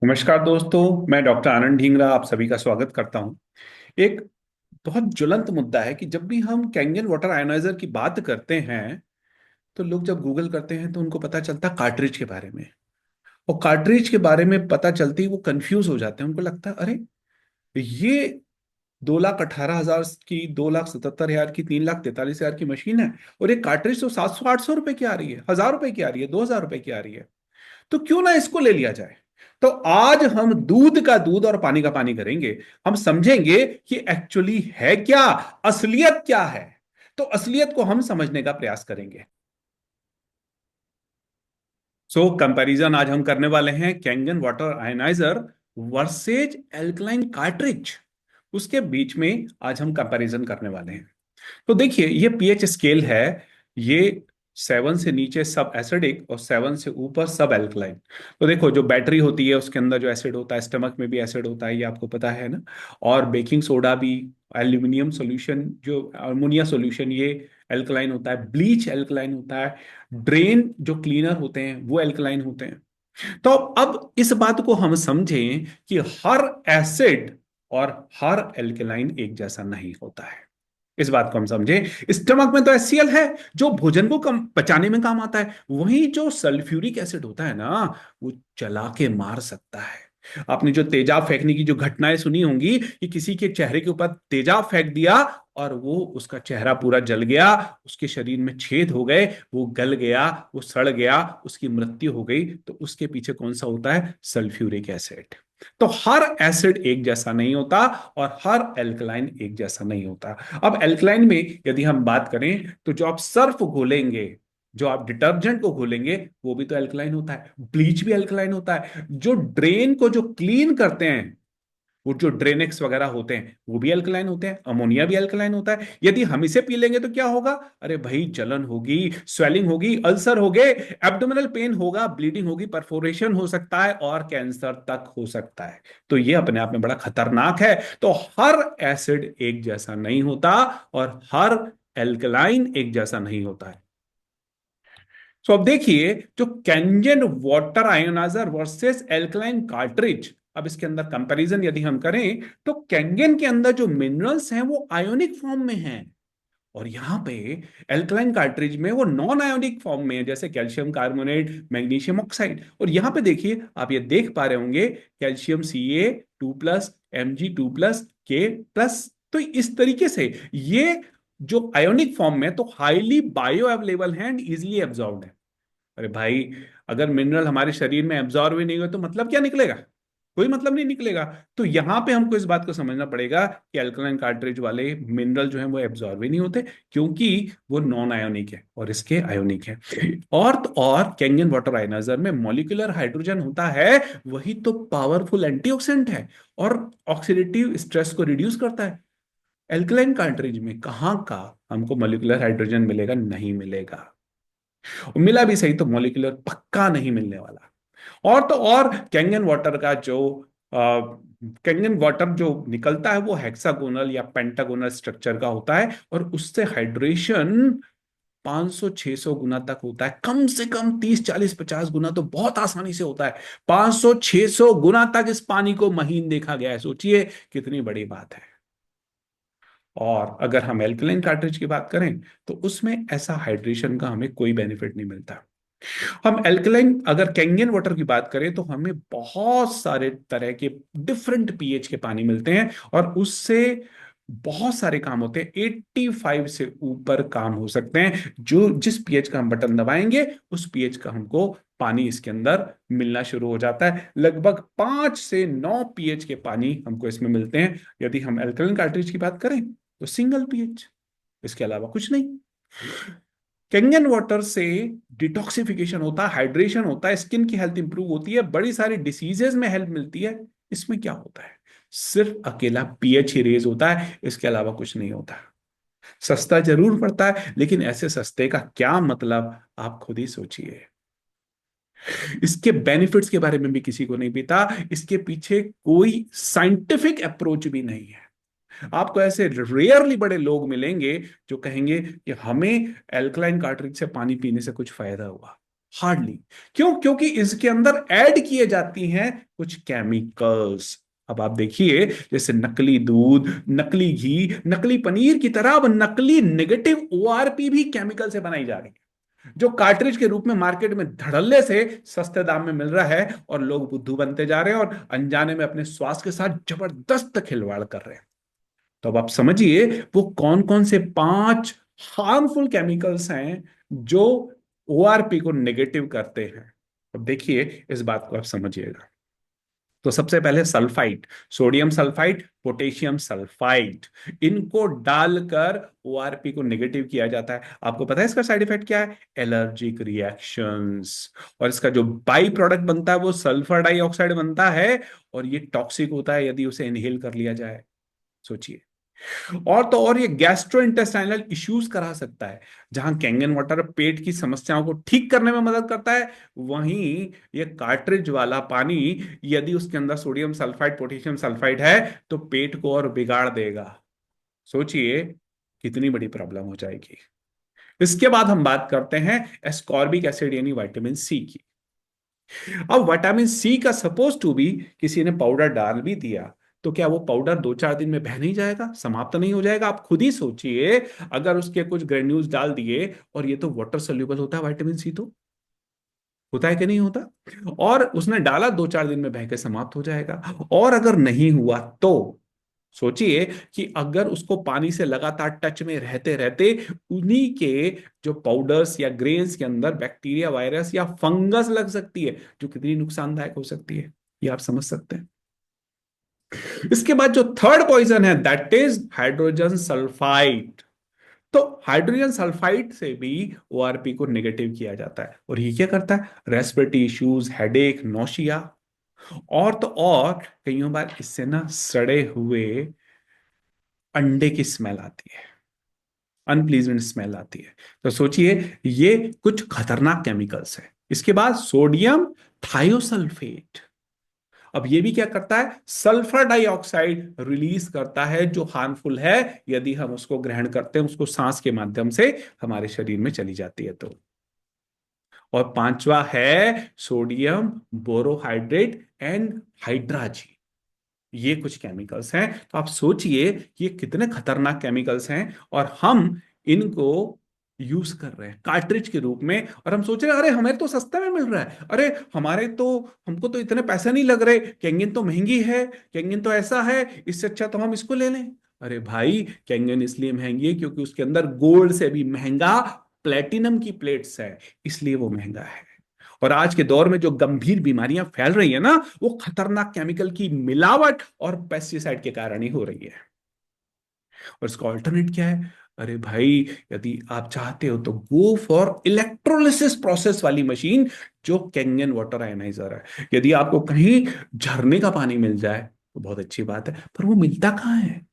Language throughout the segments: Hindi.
नमस्कार दोस्तों। मैं डॉक्टर आनंद ढींगरा आप सभी का स्वागत करता हूं। एक बहुत ज्वलंत मुद्दा है कि जब भी हम कैंगन वाटर आयोनाइजर की बात करते हैं तो लोग जब गूगल करते हैं तो उनको पता चलता कार्ट्रिज के बारे में। और कार्ट्रिज के बारे में पता चलते ही वो कंफ्यूज हो जाते हैं। उनको लगता है अरे ये 2,18,000 की, 2,77,000 की, 3,43,000 की मशीन है और ये कार्ट्रिज तो 700-800 रुपए की आ रही है, 1,000 रुपए की आ रही है, 2,000 रुपए की आ रही है। तो क्यों ना इसको ले लिया जाए। तो आज हम दूध का दूध और पानी का पानी करेंगे। हम समझेंगे कि एक्चुअली है क्या, असलियत क्या है। तो असलियत को हम समझने का प्रयास करेंगे। कंपैरिजन आज हम करने वाले हैं Kangen water ionizer versus alkaline cartridge. उसके बीच में आज हम कंपैरिजन करने वाले हैं। तो देखिए ये पीएच स्केल है। ये 7 से नीचे सब एसिडिक और 7 से ऊपर सब एल्कलाइन। तो देखो जो बैटरी होती है उसके अंदर जो एसिड होता है, स्टमक में भी एसिड होता है, ये आपको पता है ना। और बेकिंग सोडा भी, एल्यूमिनियम सॉल्यूशन जो अमोनिया सॉल्यूशन, ये एल्कलाइन होता है। ब्लीच एल्कलाइन होता है। ड्रेन जो क्लीनर होते हैं वो एल्कलाइन होते हैं। तो अब इस बात को हम समझें कि हर एसिड और हर एल्कलाइन एक जैसा नहीं होता है। इस बात को हम समझें। स्टमक में तो HCl है जो भोजन को कम पचाने में काम आता है। वहीं जो सल्फ्यूरिक एसिड होता है ना, वो जला के मार सकता है। आपने जो तेजाब फेंकने की जो घटनाएं सुनी होंगी कि किसी के चेहरे के ऊपर तेजाब फेंक दिया और वो उसका चेहरा पूरा जल गया, उसके शरीर में छेद हो गए, वो गल गया, वो सड़ गया, उसकी मृत्यु हो गई। तो उसके पीछे कौन सा होता है? Sulphuric acid. तो हर एसिड एक जैसा नहीं होता और हर एल्कलाइन एक जैसा नहीं होता। अब एल्कलाइन में यदि हम बात करें तो जो आप सर्फ घोलेंगे, जो आप डिटर्जेंट को घोलेंगे, वो भी तो एल्कलाइन होता है। ब्लीच भी एल्कलाइन होता है। जो ड्रेन को जो क्लीन करते हैं, वो जो ड्रेनेक्स वगैरह होते हैं, वो भी अल्कलाइन होते हैं। अमोनिया भी अल्कलाइन होता है। यदि हम इसे पी लेंगे तो क्या होगा? अरे भाई, जलन होगी, स्वेलिंग होगी, अल्सर होगे, एब्डोमिनल पेन होगा, ब्लीडिंग होगी, परफोरेशन हो सकता है और कैंसर तक हो सकता है। तो ये अपने आप में बड़ा खतरनाक है। तो हर एसिड एक जैसा नहीं होता और हर एल्कलाइन एक जैसा नहीं होता है। अब देखिए जो Kangen water ionizer versus alkaline cartridge, अब इसके अंदर कंपैरिजन यदि हम करें तो कैंगन के अंदर जो मिनरल्स हैं वो आयोनिक फॉर्म में हैं और यहां पे एल्कलाइन कार्ट्रिज में वो नॉन आयोनिक फॉर्म में है, जैसे कैल्शियम कार्बोनेट, मैग्नीशियम ऑक्साइड। और यहां पे देखिए, आप ये देख पा रहे होंगे, कैल्शियम Ca2+, Mg2+, K+। तो इस तरीके से ये जो आयोनिक फॉर्म में तो हाईली बायो अवेलेबल है एंड इजिली एब्जॉर्ब्ड है। अरे भाई, अगर मिनरल हमारे शरीर में एब्जॉर्ब ही नहीं हुए तो मतलब क्या निकलेगा? कोई मतलब नहीं निकलेगा। तो यहां पे हमको इस बात को समझना पड़ेगा कि अल्कलाइन कार्ट्रिज वाले मिनरल जो है वो एब्जॉर्ब ही नहीं होते, क्योंकि वो नॉन आयोनिक है और इसके आयोनिक है। और तो और कैंगन वाटर आयनाइजर में मॉलिक्यूलर हाइड्रोजन होता है, वही तो पावरफुल एंटीऑक्सीडेंट है और ऑक्सीडेटिव स्ट्रेस को रिड्यूस करता है। एल्कलाइन कार्ट्रिज में कहाँ का हमको मॉलिक्यूलर हाइड्रोजन मिलेगा? नहीं मिलेगा। मिला भी सही तो मॉलिक्यूलर पक्का नहीं मिलने वाला। और तो और कैंगन वाटर का जो कैंगन वाटर जो निकलता है वो हेक्सागोनल या पेंटागोनल स्ट्रक्चर का होता है और उससे हाइड्रेशन 500-600 गुना तक होता है। कम से कम 30-40-50 गुना तो बहुत आसानी से होता है। 500-600 गुना तक इस पानी को महीन देखा गया है। सोचिए कितनी बड़ी बात है। और अगर हम एल्कलाइन कार्ट्रिज की बात करें तो उसमें ऐसा हाइड्रेशन का हमें कोई बेनिफिट नहीं मिलता। हम एल्कलाइन अगर कैंगन वाटर की बात करें तो हमें बहुत सारे तरह के डिफरेंट पीएच के पानी मिलते हैं और उससे बहुत सारे काम होते हैं। 85 से ऊपर काम हो सकते हैं। जो जिस पीएच का हम बटन दबाएंगे उस पीएच का हमको पानी इसके अंदर मिलना शुरू हो जाता है। लगभग 5 से 9 पीएच के पानी हमको इसमें मिलते हैं। यदि हम एल्कलाइन कार्ट्रिज की बात करें तो सिंगल पीएच, इसके अलावा कुछ नहीं। कैंगन वाटर से डिटॉक्सिफिकेशन होता है, हाइड्रेशन होता है, स्किन की हेल्थ इंप्रूव होती है, बड़ी सारी डिसीजेस में हेल्प मिलती है। इसमें क्या होता है? सिर्फ अकेला पीएच ही रेज होता है, इसके अलावा कुछ नहीं होता। सस्ता जरूर पड़ता है, लेकिन ऐसे सस्ते का क्या मतलब, आप खुद ही सोचिए। इसके बेनिफिट्स के बारे में भी किसी को नहीं पता। इसके पीछे कोई साइंटिफिक अप्रोच भी नहीं है। आपको ऐसे रेयरली बड़े लोग मिलेंगे जो कहेंगे कि हमें एल्कलाइन कार्ट्रिज से पानी पीने से कुछ फायदा हुआ। हार्डली। क्यों? क्योंकि इसके अंदर ऐड किए जाती हैं कुछ केमिकल्स। अब आप देखिए, जैसे नकली दूध, नकली घी, नकली पनीर की तरह अब नकली नेगेटिव ओआरपी भी केमिकल से बनाई जा रही है, जो कार्ट्रिज के रूप में मार्केट में धड़ल्ले से सस्ते दाम में मिल रहा है, और लोग बुद्धू बनते जा रहे हैं और अनजाने में अपने स्वास्थ्य के साथ जबरदस्त खिलवाड़ कर रहे हैं। तो अब आप समझिए वो कौन कौन से 5 हार्मफुल केमिकल्स हैं जो ओआरपी को नेगेटिव करते हैं। अब देखिए, इस बात को आप समझिएगा। तो सबसे पहले sulphide, sodium sulphide, potassium sulphide, इनको डालकर ओआरपी को नेगेटिव किया जाता है। आपको पता है इसका साइड इफेक्ट क्या है? Allergic reactions. और इसका जो बाई प्रोडक्ट बनता है वो सल्फर डाइऑक्साइड बनता है, और ये टॉक्सिक होता है यदि उसे इनहेल कर लिया जाए। सोचिए। और तो और ये गैस्ट्रो इंटेस्टाइनल इश्यूज करा सकता है। जहां कैंगन वाटर पेट की समस्याओं को ठीक करने में मदद करता है, वहीं ये कार्ट्रिज वाला पानी, यदि उसके अंदर सोडियम सल्फाइड, पोटेशियम सल्फाइड है, तो पेट को और बिगाड़ देगा। सोचिए कितनी बड़ी प्रॉब्लम हो जाएगी। इसके बाद हम बात करते हैं एस्कॉर्बिक एसिड यानी विटामिन सी की। अब विटामिन सी का सपोज टू बी किसी ने पाउडर डाल भी दिया, तो क्या वो पाउडर 2-4 दिन में बह नहीं जाएगा, समाप्त नहीं हो जाएगा? आप खुद ही सोचिए, अगर उसके कुछ ग्रेन्यूल्स डाल दिए, और ये तो वाटर सोल्यूबल होता है विटामिन सी, तो होता है कि नहीं होता, और उसने डाला 2-4 दिन में बह के समाप्त हो जाएगा। और अगर नहीं हुआ तो सोचिए कि अगर उसको पानी से लगातार टच में रहते रहते उन्हीं के जो पाउडर्स या ग्रेन्स के अंदर बैक्टीरिया, वायरस या फंगस लग सकती है, जो कितनी नुकसानदायक हो सकती है, ये आप समझ सकते हैं। इसके बाद जो थर्ड पॉइजन है दैट इज हाइड्रोजन सल्फाइड। तो हाइड्रोजन सल्फाइड से भी ओआरपी को नेगेटिव किया जाता है, और ये क्या करता है? रेस्पिरेटरी इश्यूज, हेडेक, नौशिया, और तो और कईयों बार इससे ना सड़े हुए अंडे की स्मेल आती है, अनप्लीजेंट स्मेल आती है। तो सोचिए, ये कुछ खतरनाक केमिकल्स है। इसके बाद सोडियम थायोसल्फेट। अब ये भी क्या करता है? सल्फर डाइऑक्साइड रिलीज करता है, जो हार्मफुल है यदि हम उसको ग्रहण करते हैं, उसको सांस के माध्यम से हमारे शरीर में चली जाती है तो। और पांचवा है सोडियम बोरोहाइड्रेट एंड हाइड्राजी। ये कुछ केमिकल्स हैं। तो आप सोचिए ये कितने खतरनाक केमिकल्स हैं, और हम इनको यूज कर रहे हैं कार्ट्रिज के रूप में, और हम सोच रहे हैं अरे हमें तो सस्ते में मिल रहा है, अरे हमारे तो, हमको तो इतने पैसे नहीं लग रहे, कैंगिन तो महंगी है, कैंगिन तो ऐसा है, इससे अच्छा तो हम इसको ले लें। अरे भाई, कैंगिन इसलिए महंगी है क्योंकि उसके अंदर गोल्ड से भी महंगा प्लेटिनम की प्लेट्स है, इसलिए वो महंगा है। और आज के दौर में जो गंभीर बीमारियां फैल रही है ना, वो खतरनाक केमिकल की मिलावट और पेस्टिसाइड के कारण ही हो रही है। और इसका ऑल्टरनेट क्या है? अरे भाई, यदि आप चाहते हो तो गो फॉर इलेक्ट्रोलिसिस प्रोसेस वाली मशीन, जो कैंगन वाटर आयनाइजर है। यदि आपको कहीं झरने का पानी मिल जाए तो बहुत अच्छी बात है, पर वो मिलता कहाँ है?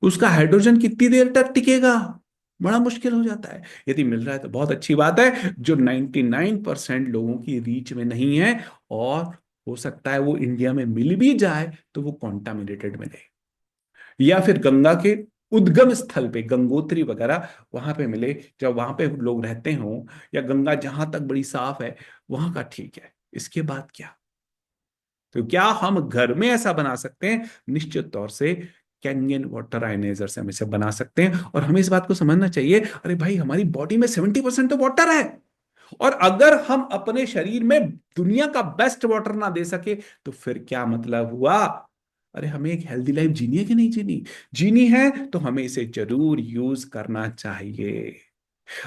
उसका हाइड्रोजन कितनी देर तक टिकेगा? बड़ा मुश्किल हो जाता है। यदि मिल रहा है तो बहुत अच्छी बात है, जो 99% लोगों की रीच में नहीं है। और हो सकता है वो इंडिया में मिल भी जाए तो वो कॉन्टामिनेटेड मिले, या फिर गंगा के उद्गम स्थल पे, गंगोत्री वगैरह वहां पे मिले, जब वहां पे लोग रहते हों, या गंगा जहां तक बड़ी साफ है वहां का ठीक है। इसके बाद क्या? तो क्या हम घर में ऐसा बना सकते हैं? निश्चित तौर से कैंगन वाटर आयनाइजर से हम इसे बना सकते हैं। और हमें इस बात को समझना चाहिए, अरे भाई हमारी बॉडी में 70% तो वाटर है, और अगर हम अपने शरीर में दुनिया का बेस्ट वाटर ना दे सके तो फिर क्या मतलब हुआ? अरे हमें एक हेल्दी लाइफ जीनी है कि नहीं जीनी? जीनी है तो हमें इसे जरूर यूज करना चाहिए।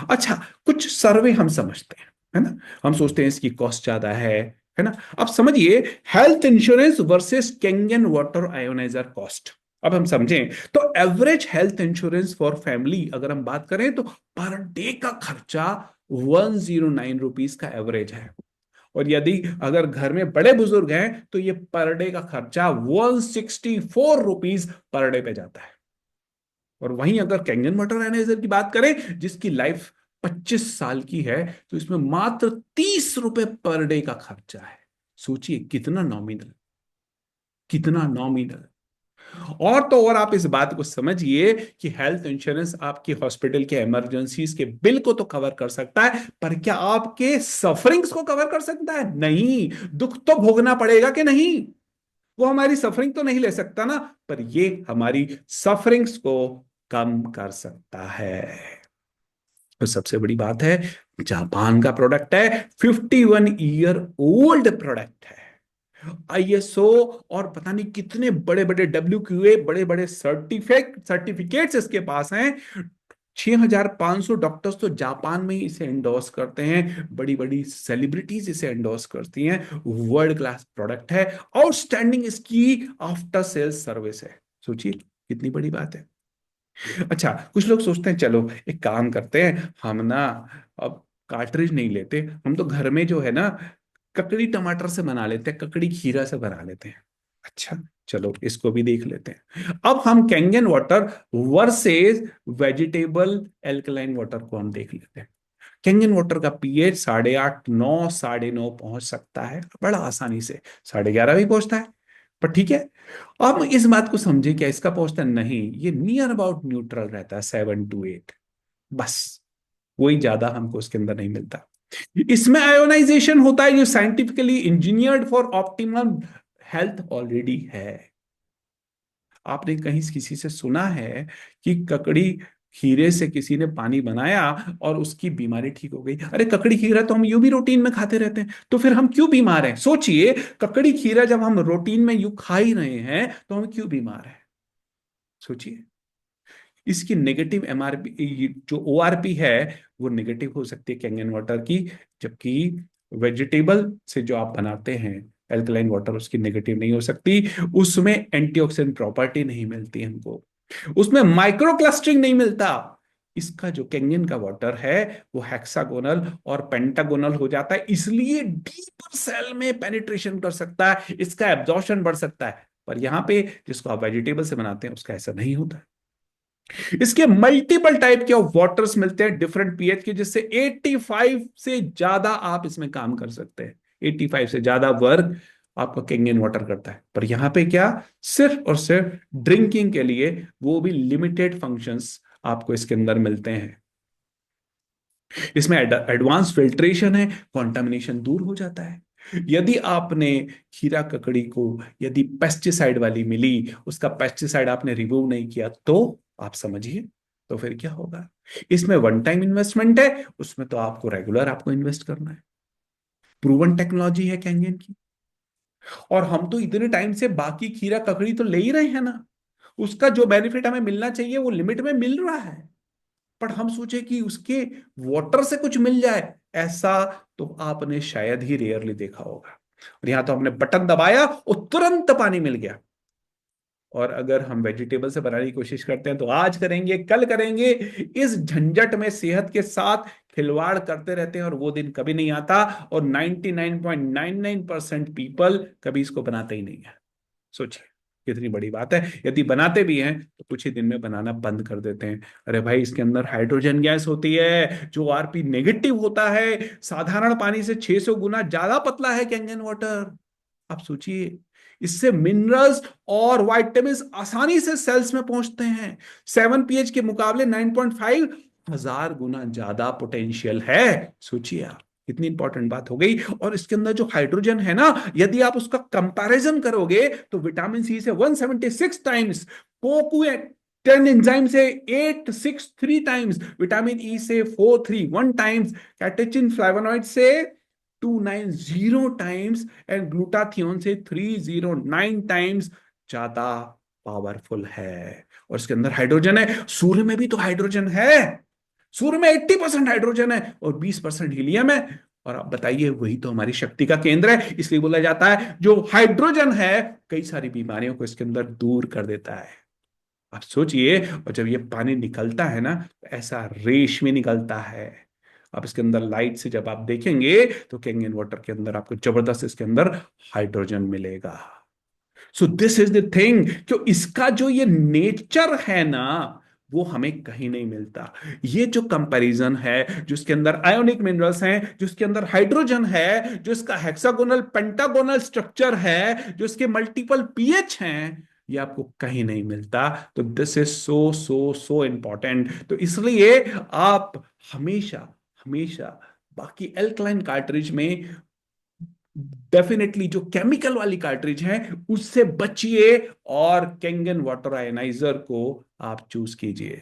अच्छा, कुछ सर्वे हम समझते हैं, है ना? हम सोचते हैं इसकी कॉस्ट ज्यादा है ना? अब समझिए, health insurance versus Kangen water ionizer cost. अब हम समझें तो average health insurance for family अगर हम बात करें तो पर डे का खर्चा 109 रुपीज का एवरेज है। और यदि अगर घर में बड़े बुजुर्ग हैं तो ये पर डे का खर्चा 164 रुपीज पर डे पे जाता है। और वहीं अगर कैंगन वाटर एनालाइजर की बात करें जिसकी लाइफ 25 साल की है, तो इसमें मात्र 30 रुपए पर डे का खर्चा है। सोचिए कितना नॉमिनल, कितना नॉमिनल। और तो और आप इस बात को समझिए कि हेल्थ इंश्योरेंस आपकी हॉस्पिटल के इमरजेंसीज के बिल को तो कवर कर सकता है, पर क्या आपके सफरिंग्स को कवर कर सकता है? नहीं। दुख तो भोगना पड़ेगा कि नहीं? वो हमारी सफरिंग तो नहीं ले सकता ना, पर ये हमारी सफरिंग्स को कम कर सकता है। तो सबसे बड़ी बात है, जापान का प्रोडक्ट है, 51 ईयर ओल्ड प्रोडक्ट है। आईएसओ और पता नहीं कितने बड़े बड़े WQA, बड़े बड़े सर्टिफिकेट्स इसके पास हैं। 6500 डॉक्टर्स तो जापान में ही इसे एंडोर्स करते हैं, बड़ी बड़ी सेलिब्रिटीज इसे एंडोर्स करती हैं। वर्ल्ड क्लास प्रोडक्ट है, आउटस्टैंडिंग इसकी आफ्टर सेल्स सर्विस है। सोचिए कितनी बड़ी बात है। अच्छा, कुछ लोग सोचते हैं चलो एक काम करते हैं, हम ना अब कार्ट्रिज नहीं लेते, हम तो घर में जो है ना ककड़ी टमाटर से बना लेते हैं, ककड़ी खीरा से बना लेते हैं। अच्छा, चलो इसको भी देख लेते हैं। अब हम Kangen water versus vegetable alkaline water को हम देख लेते हैं। कैंगन वाटर का पीएच 8.5, 9, 9.5 पहुंच सकता है बड़ा आसानी से, 11.5 भी पहुंचता है। पर ठीक है, अब इस बात को समझे, क्या इसका पहुंचता है? नहीं, ये नियर अबाउट न्यूट्रल रहता है, 7 to 8 बस। कोई ज्यादा हमको उसके अंदर नहीं मिलता। इसमें आयोनाइजेशन होता है जो scientifically engineered for optimum health already है। आपने कहीं किसी से सुना है कि ककड़ी खीरे से किसी ने पानी बनाया और उसकी बीमारी ठीक हो गई? अरे ककड़ी खीरा तो हम यूं भी रूटीन में खाते रहते हैं, तो फिर हम क्यों बीमार हैं? सोचिए, ककड़ी खीरा जब हम रूटीन में यूं खा ही रहे हैं तो हम क्यों बीमार हैं? सोचिए। इसकी नेगेटिव MRP, जो ORP है, वो नेगेटिव हो सकती है कैंगन वाटर की। जबकि वेजिटेबल से जो आप बनाते हैं एल्कलाइन वाटर, उसकी नेगेटिव नहीं हो सकती। उसमें एंटीऑक्सीडेंट प्रॉपर्टी नहीं मिलती हमको, उसमें माइक्रो क्लस्टरिंग नहीं मिलता। इसका जो कैंगन का वाटर है वो हेक्सागोनल और पेंटागोनल हो जाता है, इसलिए डीपर सेल में पेनिट्रेशन कर सकता है, इसका एब्जॉर्प्शन बढ़ सकता है। पर यहाँ पे जिसको आप वेजिटेबल से बनाते हैं उसका ऐसा नहीं होता। इसके मल्टीपल टाइप के वाटर्स मिलते हैं डिफरेंट पीएच के, जिससे 85 से ज्यादा आप इसमें काम कर सकते हैं। 85 से ज्यादा वर्क आपका कैंगन वाटर करता है। पर यहां पे क्या, सिर्फ और सिर्फ ड्रिंकिंग के लिए, वो भी लिमिटेड फंक्शंस आपको इसके अंदर मिलते हैं। इसमें एडवांस फिल्ट्रेशन है, कॉन्टामिनेशन दूर हो जाता है। यदि आपने खीरा ककड़ी को यदि पेस्टिसाइड वाली मिली, उसका पेस्टिसाइड आपने रिमूव नहीं किया, तो आप समझिए तो फिर क्या होगा। इसमें वन टाइम इन्वेस्टमेंट है, उसमें तो आपको रेगुलर आपको इन्वेस्ट करना है। प्रूवन टेक्नोलॉजी है कैंगन की। और हम तो इतने टाइम से बाकी खीरा ककड़ी तो ले ही रहे हैं ना, उसका जो बेनिफिट हमें मिलना चाहिए वो लिमिट में मिल रहा है। पर हम सोचे कि उसके वाटर से कुछ मिल जाए, ऐसा तो आपने शायद ही रेयरली देखा होगा। और यहां तो हमने बटन दबाया और तुरंत पानी मिल गया। और अगर हम वेजिटेबल से बनाने की कोशिश करते हैं तो आज करेंगे, कल करेंगे, इस झंझट में सेहत के साथ खिलवाड़ करते रहते हैं और वो दिन कभी नहीं आता। और 99.99% पीपल कभी इसको बनाते ही नहीं है। सोचिए कितनी बड़ी बात है। यदि बनाते भी हैं तो कुछ ही दिन में बनाना बंद कर देते हैं। अरे भाई, इसके अंदर हाइड्रोजन गैस होती है जो RP नेगेटिव होता है। साधारण पानी से 600 गुना ज्यादा पतला है कैंगन वाटर। आप सोचिए, इससे मिनरल्स और वाइटामिन आसानी से सेल्स में पहुंचते हैं। 7 pH के मुकाबले 9.5 हजार गुना ज्यादा पोटेंशियल है। सोचिए आप, कितनी इंपॉर्टेंट बात हो गई। और इसके अंदर जो हाइड्रोजन है ना, यदि आप उसका कंपैरिजन करोगे तो विटामिन सी से 176 टाइम्स, कोकू 10 एंजाइम से 863 टाइम्स, विटामिन ई से 431 टाइम्स, कैटेचिन फ्लेवोनॉइड से 290 टाइम्स एंड ग्लूटाथियोन से 309 टाइम्स ज्यादा पावरफुल है। और इसके अंदर हाइड्रोजन है। सूर्य में भी तो हाइड्रोजन है। सूर्य में 80% हाइड्रोजन है और 20% हीलियम है। और आप बताइए, वही तो हमारी शक्ति का केंद्र है। इसलिए बोला जाता है जो हाइड्रोजन है कई सारी बीमारियों को इसके अंदर दूर कर देता है। आप सोचिए, और जब ये पानी निकलता है ना तो ऐसा रेश में निकलता है। आप इसके अंदर लाइट से जब आप देखेंगे तो कैंगन वाटर के अंदर आपको जबरदस्त इसके अंदर हाइड्रोजन मिलेगा। So this is the thing, जो इसका जो ये नेचर है ना, वो हमें कहीं नहीं मिलता। ये जो कंपैरिजन है, जिसके अंदर आयोनिक मिनरल्स हैं, जिसके अंदर हाइड्रोजन है, जो इसका हेक्सागोनल पेंटागोनल स्ट्रक्चर है, जो इसके मल्टीपल पीएच हैं, ये आपको कहीं नहीं मिलता। तो this is so so so important. तो इसलिए आप हमेशा हमेशा बाकी एल्कलाइन कार्ट्रिज में डेफिनेटली जो केमिकल वाली कार्ट्रिज है उससे बचिए और कैंगन वाटर आयनाइजर को आप चूज कीजिए।